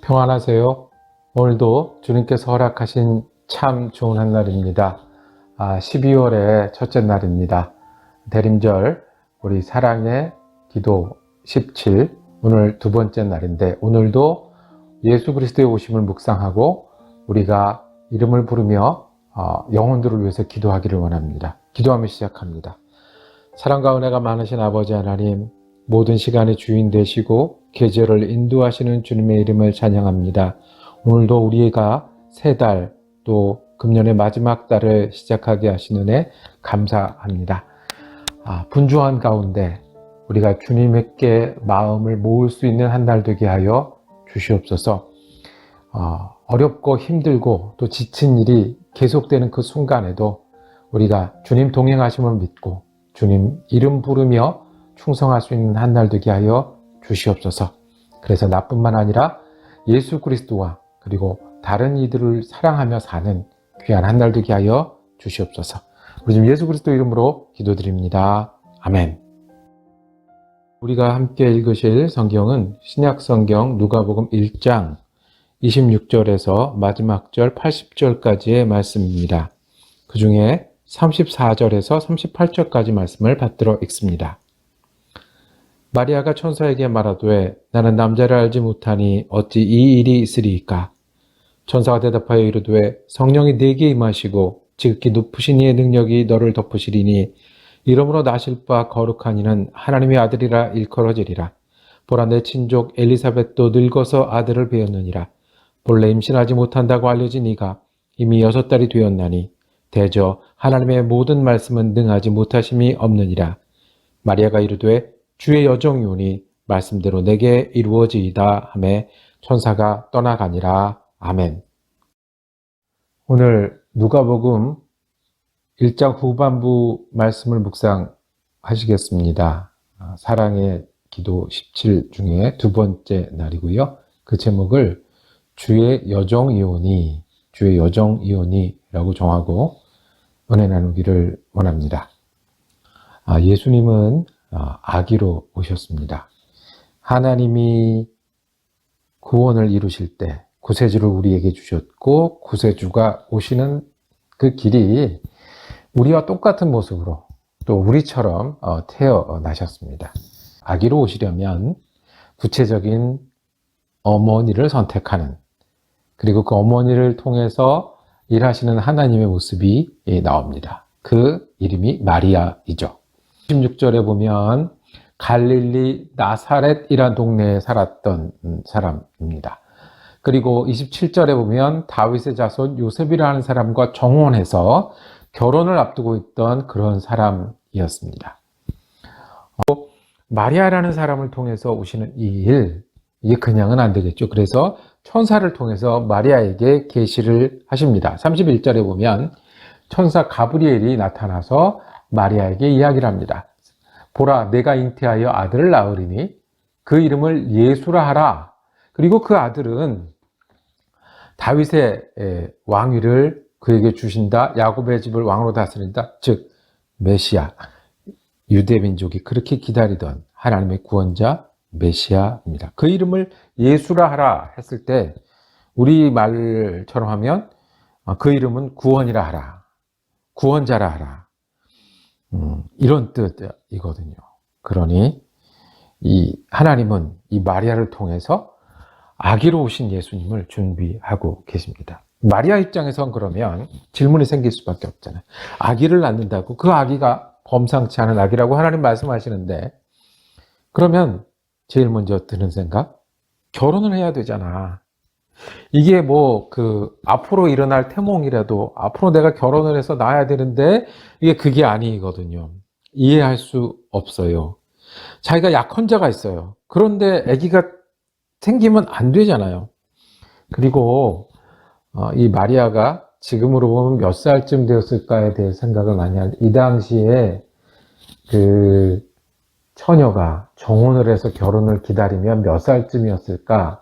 평안하세요. 오늘도 주님께서 허락하신 참 좋은 한 날입니다. 12월의 첫째 날입니다. 대림절 우리 사랑의 기도 17, 오늘 두 번째 날인데, 오늘도 예수 그리스도의 오심을 묵상하고 우리가 이름을 부르며 영혼들을 위해서 기도하기를 원합니다. 기도하며 시작합니다. 사랑과 은혜가 많으신 아버지 하나님, 모든 시간의 주인 되시고 계절을 인도하시는 주님의 이름을 찬양합니다. 오늘도 우리가 새 달, 또 금년의 마지막 달을 시작하게 하신 은혜 감사합니다. 분주한 가운데 우리가 주님께 마음을 모을 수 있는 한 달 되게 하여 주시옵소서. 어렵고 힘들고 또 지친 일이 계속되는 그 순간에도 우리가 주님 동행하심을 믿고 주님 이름 부르며 충성할 수 있는 한 달 되게 하여 주시옵소서. 그래서 나뿐만 아니라 예수 그리스도와 그리고 다른 이들을 사랑하며 사는 귀한 한 달 되게 하여 주시옵소서. 우리 지금 예수 그리스도 이름으로 기도드립니다. 아멘. 우리가 함께 읽으실 성경은 신약성경 누가복음 1장 26절에서 마지막 절 80절까지의 말씀입니다. 그 중에 34절에서 38절까지 말씀을 받들어 읽습니다. 마리아가 천사에게 말하되 나는 남자를 알지 못하니 어찌 이 일이 있으리이까? 천사가 대답하여 이르되 성령이 네게 임하시고 지극히 높으신 이의 능력이 너를 덮으시리니 이러므로 나실 바 거룩한 이는 하나님의 아들이라 일컬어지리라. 보라 내 친족 엘리사벳도 늙어서 아들을 배었느니라. 본래 임신하지 못한다고 알려진 이가 이미 6달이 되었나니 대저 하나님의 모든 말씀은 능하지 못하심이 없느니라. 마리아가 이르되 주의 여종이오니 말씀대로 내게 이루어지이다 하매 천사가 떠나가니라. 아멘. 오늘 누가복음 1장 후반부 말씀을 묵상하시겠습니다. 사랑의 기도 17 중에 두 번째 날이고요. 그 제목을 주의 여종이오니 라고 정하고 은혜 나누기를 원합니다. 예수님은 아기로 오셨습니다. 하나님이 구원을 이루실 때 구세주를 우리에게 주셨고, 구세주가 오시는 그 길이 우리와 똑같은 모습으로 또 우리처럼 태어나셨습니다. 아기로 오시려면 구체적인 어머니를 선택하는, 그리고 그 어머니를 통해서 일하시는 하나님의 모습이 나옵니다. 그 이름이 마리아이죠. 16절에 보면 갈릴리 나사렛이라는 동네에 살았던 사람입니다. 그리고 27절에 보면 다윗의 자손 요셉이라는 사람과 정혼해서 결혼을 앞두고 있던 그런 사람이었습니다. 마리아라는 사람을 통해서 오시는 이 일, 이게 그냥은 안 되겠죠. 그래서 천사를 통해서 마리아에게 계시를 하십니다. 31절에 보면 천사 가브리엘이 나타나서 마리아에게 이야기를 합니다. 보라, 내가 잉태하여 아들을 낳으리니 그 이름을 예수라 하라. 그리고 그 아들은 다윗의 왕위를 그에게 주신다. 야곱의 집을 왕으로 다스린다. 즉 메시아, 유대 민족이 그렇게 기다리던 하나님의 구원자 메시아입니다. 그 이름을 예수라 하라 했을 때 우리 말처럼 하면 그 이름은 구원이라 하라. 구원자라 하라. 이런 뜻이거든요. 그러니 이 하나님은 이 마리아를 통해서 아기로 오신 예수님을 준비하고 계십니다. 마리아 입장에선 그러면 질문이 생길 수밖에 없잖아요. 아기를 낳는다고 그 아기가 범상치 않은 아기라고 하나님 말씀하시는데, 그러면 제일 먼저 드는 생각, 결혼을 해야 되잖아. 이게 앞으로 일어날 태몽이라도 앞으로 내가 결혼을 해서 낳아야 되는데 그게 아니거든요. 이해할 수 없어요. 자기가 약혼자가 있어요. 그런데 아기가 생기면 안 되잖아요. 그리고 이 마리아가 지금으로 보면 몇 살쯤 되었을까에 대해 생각을 많이 하죠. 이 당시에 그 처녀가 정혼을 해서 결혼을 기다리면 몇 살쯤이었을까?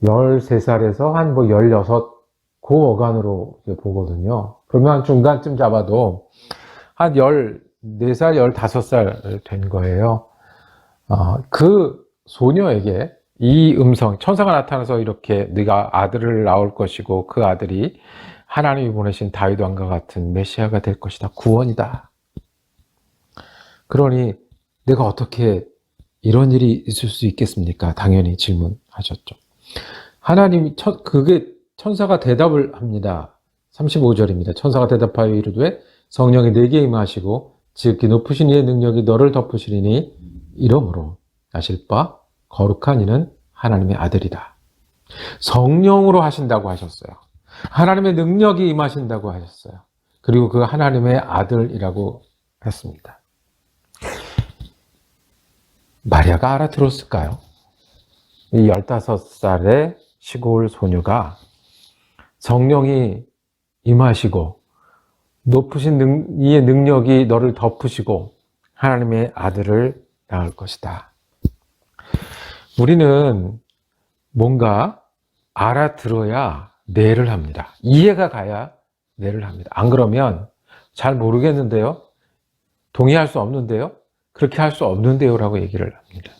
13살에서 한 16, 그 어간으로 보거든요. 그러면 중간쯤 잡아도 한 14살, 15살 된 거예요. 그 소녀에게 이 음성, 천사가 나타나서 이렇게 네가 아들을 낳을 것이고 그 아들이 하나님이 보내신 다윗 왕과 같은 메시아가 될 것이다. 구원이다. 그러니 내가 어떻게 이런 일이 있을 수 있겠습니까? 당연히 질문하셨죠. 하나님이 그게 천사가 대답을 합니다. 35절입니다. 천사가 대답하여 이르되 성령이 내게 임하시고 지극히 높으신 이의 능력이 너를 덮으시리니 이러므로 아실 바 거룩한 이는 하나님의 아들이다. 성령으로 하신다고 하셨어요. 하나님의 능력이 임하신다고 하셨어요. 그리고 그 하나님의 아들이라고 했습니다. 마리아가 알아들었을까요? 이 15살의 시골 소녀가 성령이 임하시고 높으신 이의 능력이 너를 덮으시고 하나님의 아들을 낳을 것이다. 우리는 뭔가 알아들어야 뇌를 합니다. 이해가 가야 뇌를 합니다. 안 그러면 잘 모르겠는데요. 동의할 수 없는데요. 그렇게 할 수 없는데요. 라고 얘기를 합니다.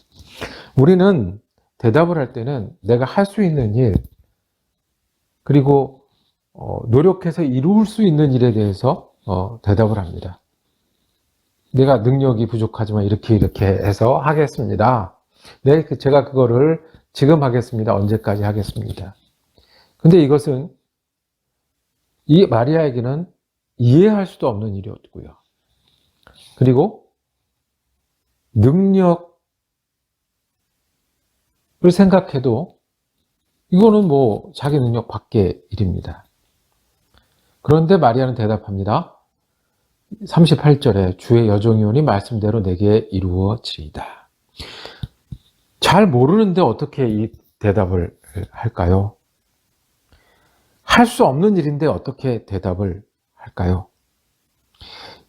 우리는 대답을 할 때는 내가 할 수 있는 일, 그리고 노력해서 이룰 수 있는 일에 대해서 대답을 합니다. 내가 능력이 부족하지만 이렇게 해서 하겠습니다. 네, 제가 그거를 지금 하겠습니다. 언제까지 하겠습니다. 근데 이것은 이 마리아에게는 이해할 수도 없는 일이었고요. 그리고 능력을 생각해도 이거는 뭐 자기 능력 밖의 일입니다. 그런데 마리아는 대답합니다. 38절에 주의 여종이오니 말씀대로 내게 이루어지리이다. 잘 모르는데 어떻게 이 대답을 할까요? 할 수 없는 일인데 어떻게 대답을 할까요?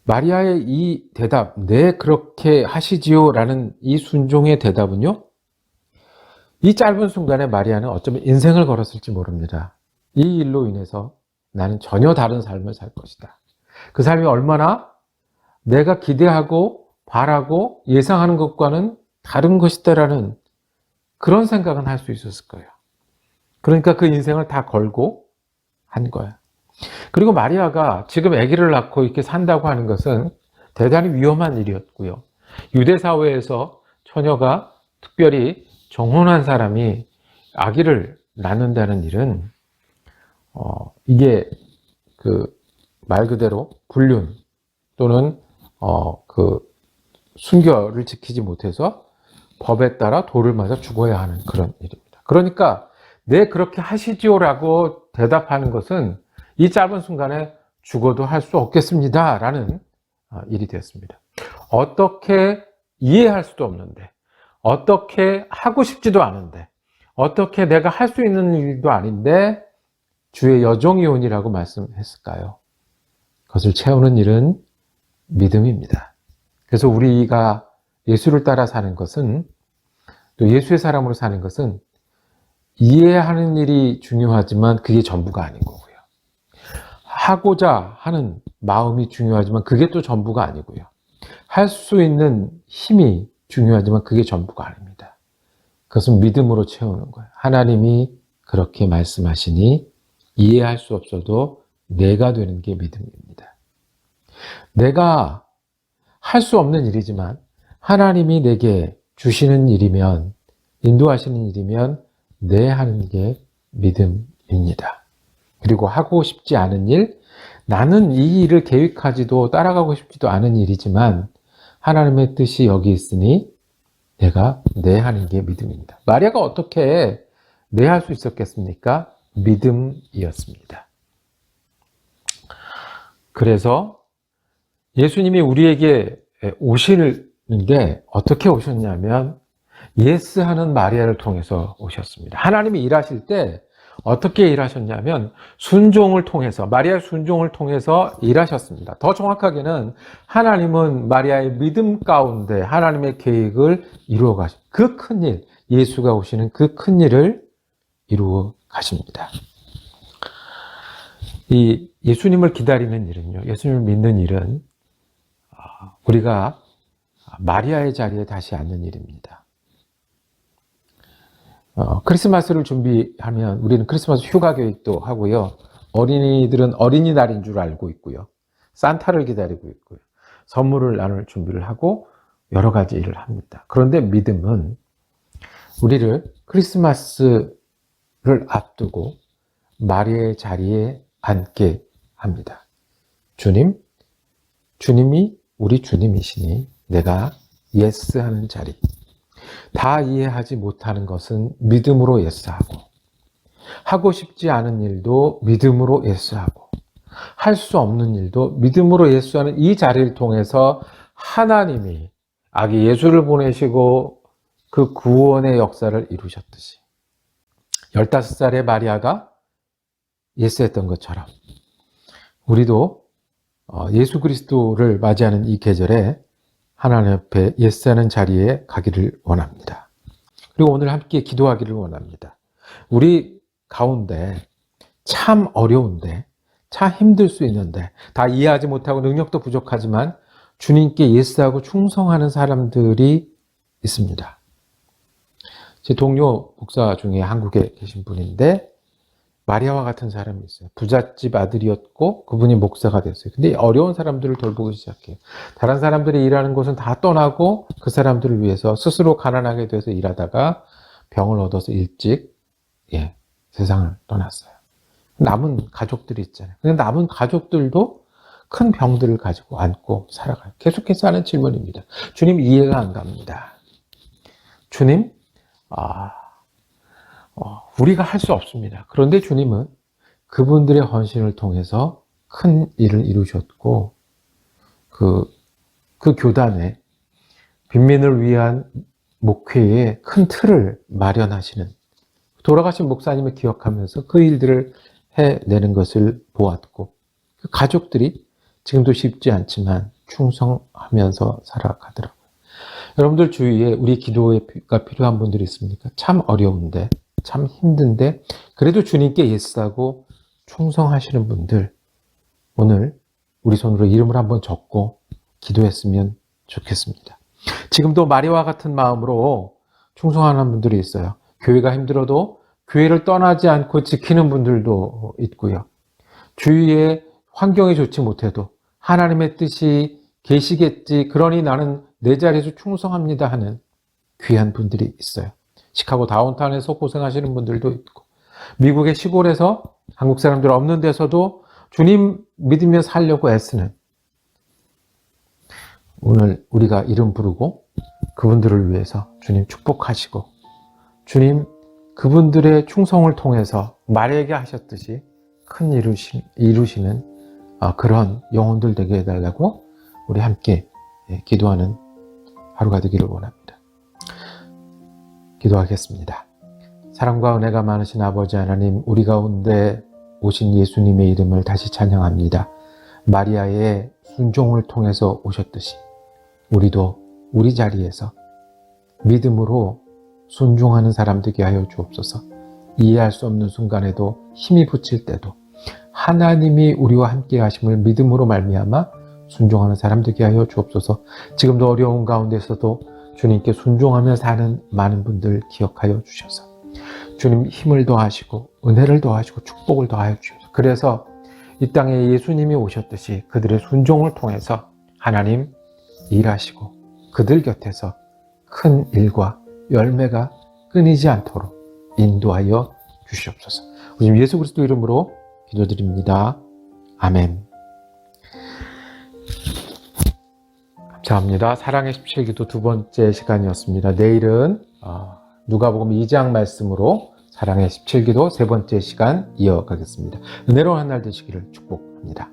마리아의 이 대답, 네 그렇게 하시지요 라는 이 순종의 대답은요, 이 짧은 순간에 마리아는 어쩌면 인생을 걸었을지 모릅니다. 이 일로 인해서 나는 전혀 다른 삶을 살 것이다. 그 삶이 얼마나 내가 기대하고 바라고 예상하는 것과는 다른 것이다라는 그런 생각은 할 수 있었을 거예요. 그러니까 그 인생을 다 걸고 한 거야. 그리고 마리아가 지금 아기를 낳고 이렇게 산다고 하는 것은 대단히 위험한 일이었고요. 유대 사회에서 처녀가 특별히 정혼한 사람이 아기를 낳는다는 일은 이게 그 말 그대로 불륜 또는 그 순결을 지키지 못해서 법에 따라 돌을 맞아 죽어야 하는 그런 일입니다. 그러니까 네 그렇게 하시지요라고 대답하는 것은 이 짧은 순간에 죽어도 할 수 없겠습니다 라는 일이 되었습니다. 어떻게 이해할 수도 없는데, 어떻게 하고 싶지도 않은데, 어떻게 내가 할 수 있는 일도 아닌데 주의 여종이오니라고 말씀했을까요? 그것을 채우는 일은 믿음입니다. 그래서 우리가 예수를 따라 사는 것은, 또 예수의 사람으로 사는 것은 이해하는 일이 중요하지만 그게 전부가 아닌 거고요. 하고자 하는 마음이 중요하지만 그게 또 전부가 아니고요. 할 수 있는 힘이 중요하지만 그게 전부가 아닙니다. 그것은 믿음으로 채우는 거예요. 하나님이 그렇게 말씀하시니 이해할 수 없어도 내가 되는 게 믿음입니다. 내가 할 수 없는 일이지만 하나님이 내게 주시는 일이면, 인도하시는 일이면 내 하는 게 믿음입니다. 그리고 하고 싶지 않은 일, 나는 이 일을 계획하지도 따라가고 싶지도 않은 일이지만 하나님의 뜻이 여기 있으니 내가 내 하는 게 믿음입니다. 마리아가 어떻게 내 할 수 있었겠습니까? 믿음이었습니다. 그래서 예수님이 우리에게 오시는데 어떻게 오셨냐면 예스 하는 마리아를 통해서 오셨습니다. 하나님이 일하실 때 어떻게 일하셨냐면 순종을 통해서, 마리아의 순종을 통해서 일하셨습니다. 더 정확하게는 하나님은 마리아의 믿음 가운데 하나님의 계획을 이루어 가신 그 큰 일, 예수가 오시는 그 큰 일을 이루어 가십니다. 이 예수님을 기다리는 일은요, 예수님을 믿는 일은 우리가 마리아의 자리에 다시 앉는 일입니다. 크리스마스를 준비하면 우리는 크리스마스 휴가 계획도 하고요. 어린이들은 어린이날인 줄 알고 있고요. 산타를 기다리고 있고요. 선물을 나눌 준비를 하고 여러 가지 일을 합니다. 그런데 믿음은 우리를 크리스마스를 앞두고 마리아의 자리에 앉게 합니다. 주님이 우리 주님이시니 내가 예스하는 자리. 다 이해하지 못하는 것은 믿음으로 예스하고, 하고 싶지 않은 일도 믿음으로 예스하고, 할 수 없는 일도 믿음으로 예수하는 이 자리를 통해서 하나님이 아기 예수를 보내시고 그 구원의 역사를 이루셨듯이 15살의 마리아가 예수했던 것처럼 우리도 예수 그리스도를 맞이하는 이 계절에 하나님 앞에 예수하는 자리에 가기를 원합니다. 그리고 오늘 함께 기도하기를 원합니다. 우리 가운데 참 어려운데, 참 힘들 수 있는데, 다 이해하지 못하고 능력도 부족하지만 주님께 예스하고 충성하는 사람들이 있습니다. 제 동료 목사 중에 한국에 계신 분인데 마리아와 같은 사람이 있어요. 부잣집 아들이었고 그분이 목사가 됐어요. 근데 어려운 사람들을 돌보기 시작해요. 다른 사람들이 일하는 곳은 다 떠나고 그 사람들을 위해서 스스로 가난하게 돼서 일하다가 병을 얻어서 일찍 세상을 떠났어요. 남은 가족들이 있잖아요. 근데 남은 가족들도 큰 병들을 가지고 안고 살아가요. 계속해서 하는 질문입니다. 주님, 이해가 안 갑니다. 주님, 우리가 할 수 없습니다. 그런데 주님은 그분들의 헌신을 통해서 큰 일을 이루셨고 그 교단에 빈민을 위한 목회에 큰 틀을 마련하시는, 돌아가신 목사님을 기억하면서 그 일들을 해내는 것을 보았고 그 가족들이 지금도 쉽지 않지만 충성하면서 살아가더라고요. 여러분들 주위에 우리 기도가 필요한 분들이 있습니까? 참 어려운데, 참 힘든데 그래도 주님께 예스하고 충성하시는 분들, 오늘 우리 손으로 이름을 한번 적고 기도했으면 좋겠습니다. 지금도 마리아와 같은 마음으로 충성하는 분들이 있어요. 교회가 힘들어도 교회를 떠나지 않고 지키는 분들도 있고요. 주위에 환경이 좋지 못해도 하나님의 뜻이 계시겠지, 그러니 나는 내 자리에서 충성합니다 하는 귀한 분들이 있어요. 시카고 다운타운에서 고생하시는 분들도 있고, 미국의 시골에서 한국 사람들 없는 데서도 주님 믿으며 살려고 애쓰는, 오늘 우리가 이름 부르고 그분들을 위해서 주님 축복하시고, 주님 그분들의 충성을 통해서 마리아에게 하셨듯이 큰 이루시는 그런 영혼들 되게 해달라고 우리 함께 기도하는 하루가 되기를 원합니다. 기도하겠습니다. 사랑과 은혜가 많으신 아버지 하나님, 우리 가운데 오신 예수님의 이름을 다시 찬양합니다. 마리아의 순종을 통해서 오셨듯이 우리도 우리 자리에서 믿음으로 순종하는 사람 되게 하여 주옵소서. 이해할 수 없는 순간에도 힘이 붙일 때도 하나님이 우리와 함께 하심을 믿음으로 말미암아 순종하는 사람 되게 하여 주옵소서. 지금도 어려운 가운데서도 주님께 순종하며 사는 많은 분들 기억하여 주셔서 주님 힘을 더하시고 은혜를 더하시고 축복을 더하여 주셔서, 그래서 이 땅에 예수님이 오셨듯이 그들의 순종을 통해서 하나님 일하시고 그들 곁에서 큰 일과 열매가 끊이지 않도록 인도하여 주시옵소서. 우리 예수 그리스도 이름으로 기도드립니다. 아멘. 감사합니다. 사랑의 17기도 두 번째 시간이었습니다. 내일은 누가복음 2장 말씀으로 사랑의 17기도 세 번째 시간 이어가겠습니다. 은혜로운 한 날 되시기를 축복합니다.